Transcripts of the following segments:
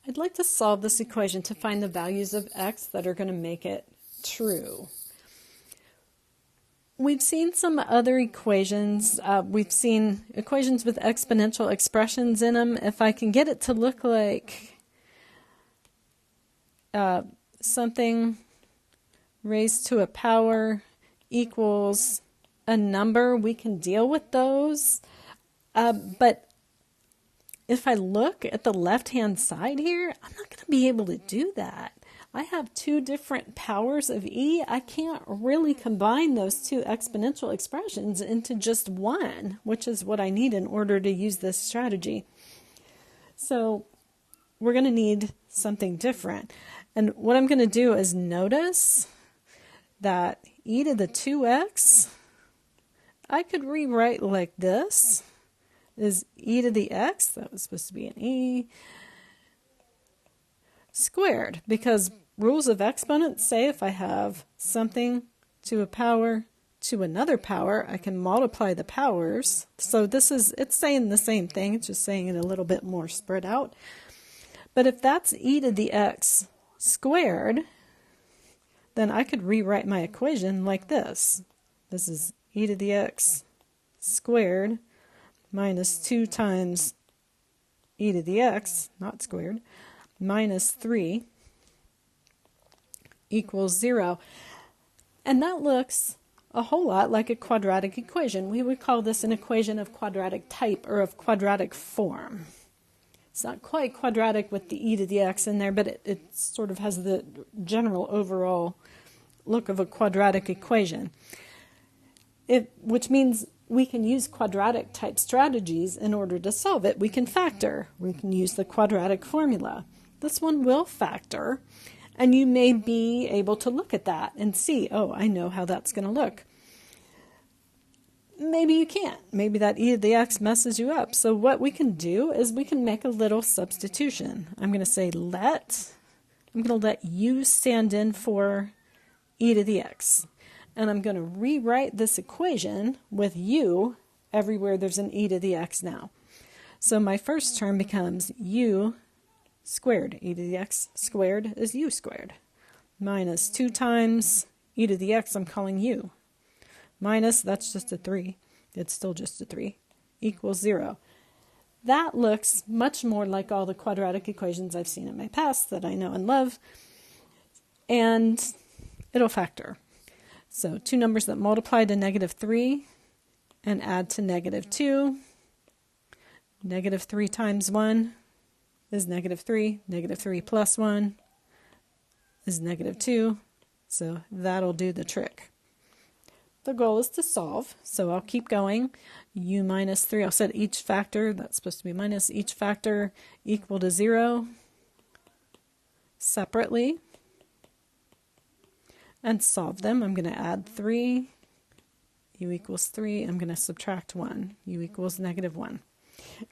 I'd like to solve this equation to find the values of x that are going to make it true. We've seen some other equations. We've seen equations with exponential expressions in them. If I can get it to look like something raised to a power equals a number, we can deal with those. But if I look at the left-hand side here, I'm not going to be able to do that. I have two different powers of e. I can't really combine those two exponential expressions into just one, which is what I need in order to use this strategy. So we're going to need something different. And what I'm going to do is notice that e to the 2x, I could rewrite like this, is e to the x, that was supposed to be an e, squared, because rules of exponents say if I have something to a power to another power, I can multiply the powers. So it's saying the same thing, it's just saying it a little bit more spread out. But if that's e to the x squared, then I could rewrite my equation like this. This is e to the x squared minus 2 times e to the x, not squared, minus 3 equals 0. And that looks a whole lot like a quadratic equation. We would call this an equation of quadratic type or of quadratic form. It's not quite quadratic with the e to the x in there, but it sort of has the general overall look of a quadratic equation. Which means we can use quadratic type strategies in order to solve it. We can factor. We can use the quadratic formula. This one will factor, and you may be able to look at that and see, oh, I know how that's going to look. Maybe you can't. Maybe that e to the x messes you up. So what we can do is we can make a little substitution. I'm going to say I'm going to let u stand in for e to the x. And I'm going to rewrite this equation with u everywhere there's an e to the x now. So my first term becomes u squared. E to the x squared is u squared. Minus 2 times e to the x, I'm calling u. Minus, that's just a 3. It's still just a 3. Equals 0. That looks much more like all the quadratic equations I've seen in my past that I know and love. And it'll factor. So two numbers that multiply to negative 3 and add to negative 2. Negative 3 times 1 is negative 3. Negative 3 plus 1 is negative 2. So that'll do the trick. The goal is to solve, so I'll keep going. U minus 3, I'll set each factor, that's supposed to be minus, each factor equal to 0 separately. And solve them. I'm going to add 3, u equals 3. I'm going to subtract 1, u equals negative 1.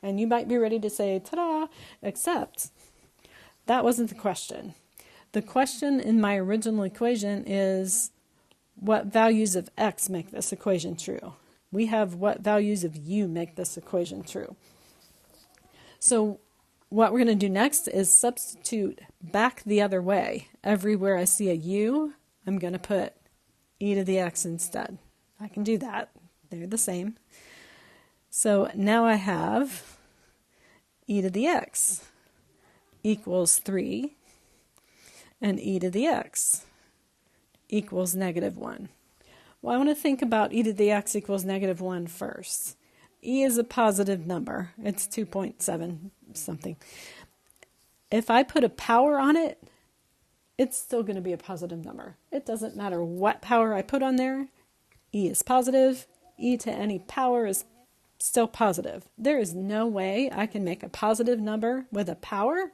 And you might be ready to say, ta-da, except that wasn't the question. The question in my original equation is, what values of x make this equation true? We have what values of u make this equation true. So what we're going to do next is substitute back the other way. Everywhere I see a u, I'm going to put e to the x instead. I can do that. They're the same. So now I have e to the x equals 3 and e to the x equals negative 1. Well, I want to think about e to the x equals negative 1 first. E is a positive number. It's 2.7 something. If I put a power on it, it's still going to be a positive number. It doesn't matter what power I put on there. E is positive. E to any power is still positive. There is no way I can make a positive number with a power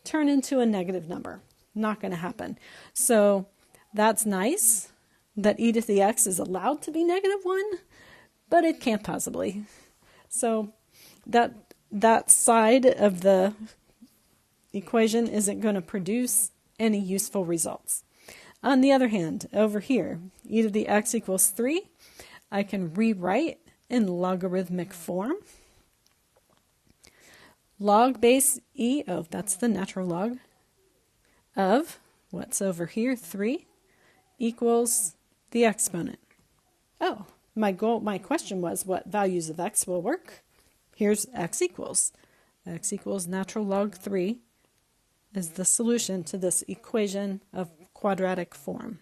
turn into a negative number. Not going to happen. So that's nice that e to the x is allowed to be negative 1, but it can't possibly. So that side of the equation isn't going to produce any useful results. On the other hand, over here, e to the x equals 3, I can rewrite in logarithmic form. log base e, oh, that's the natural log, of what's over here, 3, equals the exponent. Oh, my question was what values of x will work. Here's x equals natural log 3 is the solution to this equation of quadratic form.